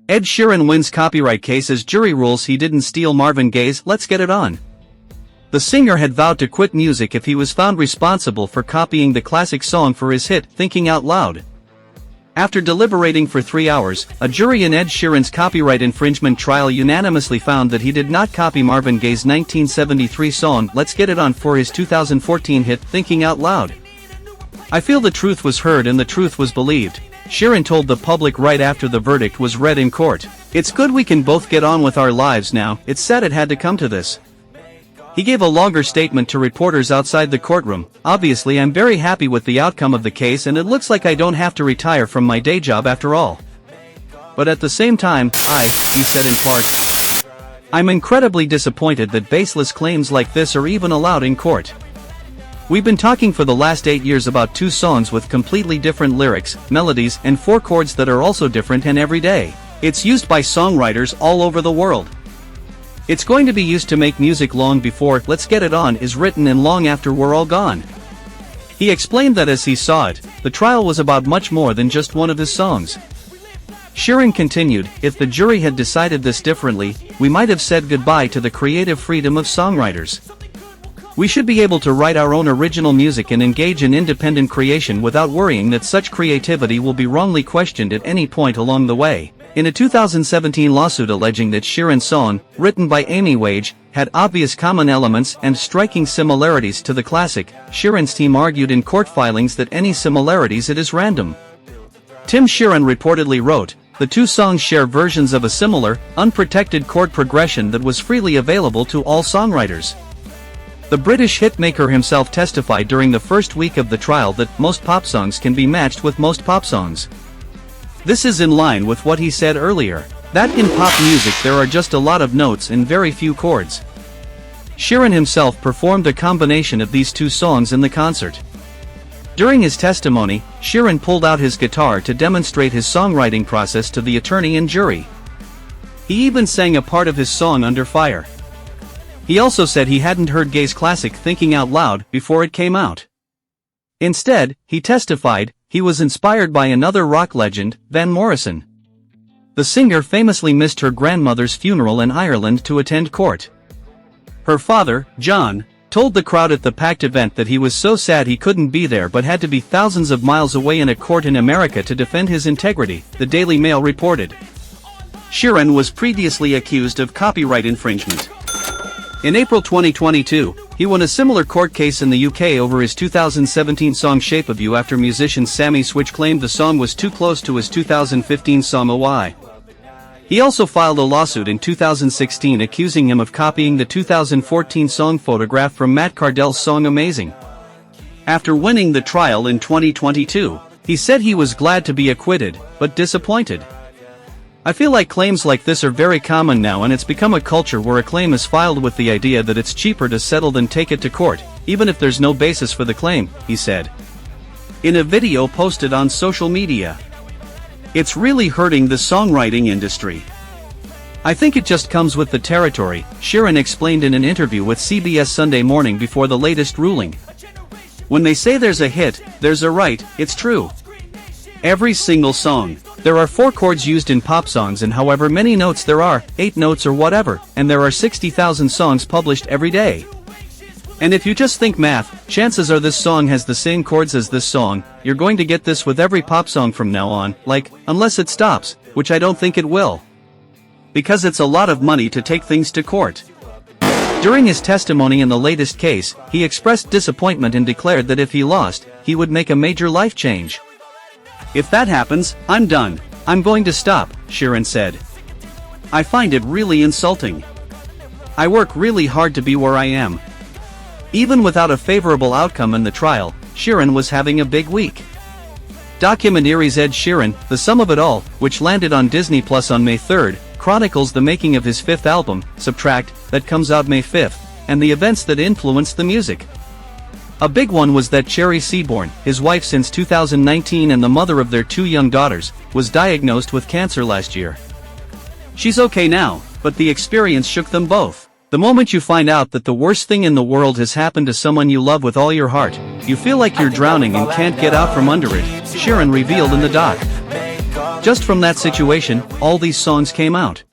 Ed Sheeran wins copyright case as jury rules he didn't steal Marvin Gaye's "Let's Get It On." The singer had vowed to quit music if he was found responsible for copying the classic song for his hit, Thinking Out Loud. After deliberating for 3 hours, a jury in Ed Sheeran's copyright infringement trial unanimously found that he did not copy Marvin Gaye's 1973 song "Let's Get It On" for his 2014 hit, Thinking Out Loud. "I feel the truth was heard and the truth was believed," Sheeran told the public right after the verdict was read in court. "It's good we can both get on with our lives now. It's sad it had to come to this." He gave a longer statement to reporters outside the courtroom. "Obviously I'm very happy with the outcome of the case and it looks like I don't have to retire from my day job after all. But at the same time, he said in part, I'm incredibly disappointed that baseless claims like this are even allowed in court. We've been talking for the last 8 years about 2 songs with completely different lyrics, melodies, and 4 chords that are also different and every day. It's used by songwriters all over the world. It's going to be used to make music long before Let's Get It On is written and long after we're all gone." He explained that as he saw it, the trial was about much more than just one of his songs. Sheeran continued, "If the jury had decided this differently, we might have said goodbye to the creative freedom of songwriters. We should be able to write our own original music and engage in independent creation without worrying that such creativity will be wrongly questioned at any point along the way." In a 2017 lawsuit alleging that Sheeran's song, written by Amy Wage, had obvious common elements and striking similarities to the classic, Sheeran's team argued in court filings that any similarities it is random. Tim Sheeran reportedly wrote, "The 2 songs share versions of a similar, unprotected chord progression that was freely available to all songwriters." The British hitmaker himself testified during the first week of the trial that most pop songs can be matched with most pop songs. This is in line with what he said earlier, that in pop music there are just a lot of notes and very few chords. Sheeran himself performed a combination of these 2 songs in the concert. During his testimony, Sheeran pulled out his guitar to demonstrate his songwriting process to the attorney and jury. He even sang a part of his song Under Fire. He also said he hadn't heard Gaye's classic Thinking Out Loud before it came out. Instead, he testified, he was inspired by another rock legend, Van Morrison. The singer famously missed her grandmother's funeral in Ireland to attend court. Her father, John, told the crowd at the packed event that he was so sad he couldn't be there but had to be thousands of miles away in a court in America to defend his integrity, the Daily Mail reported. Sheeran was previously accused of copyright infringement. In April 2022, he won a similar court case in the UK over his 2017 song Shape of You after musician Sammy Switch claimed the song was too close to his 2015 song Oh Why. He also filed a lawsuit in 2016 accusing him of copying the 2014 song Photograph from Matt Cardell's song Amazing. After winning the trial in 2022, he said he was glad to be acquitted, but disappointed. "I feel like claims like this are very common now and it's become a culture where a claim is filed with the idea that it's cheaper to settle than take it to court, even if there's no basis for the claim," he said. In a video posted on social media, "It's really hurting the songwriting industry. I think it just comes with the territory," Sheeran explained in an interview with CBS Sunday Morning before the latest ruling. "When they say there's a hit, there's a right, it's true. Every single song. There are 4 chords used in pop songs and however many notes there are, 8 notes or whatever, and there are 60,000 songs published every day. And if you just think math, chances are this song has the same chords as this song, you're going to get this with every pop song from now on, like, unless it stops, which I don't think it will. Because it's a lot of money to take things to court." During his testimony in the latest case, he expressed disappointment and declared that if he lost, he would make a major life change. "If that happens, I'm done. I'm going to stop," Sheeran said. "I find it really insulting. I work really hard to be where I am." Even without a favorable outcome in the trial, Sheeran was having a big week. Documentaries Ed Sheeran, The Sum of It All, which landed on Disney Plus on May 3rd, chronicles the making of his 5th album, Subtract, that comes out May 5th, and the events that influenced the music. A big one was that Cherry Seaborn, his wife since 2019 and the mother of their 2 young daughters, was diagnosed with cancer last year. She's okay now, but the experience shook them both. The moment you find out that the worst thing in the world has happened to someone you love with all your heart, you feel like you're drowning and can't get out from under it, Sheeran revealed in the doc. Just from that situation, all these songs came out.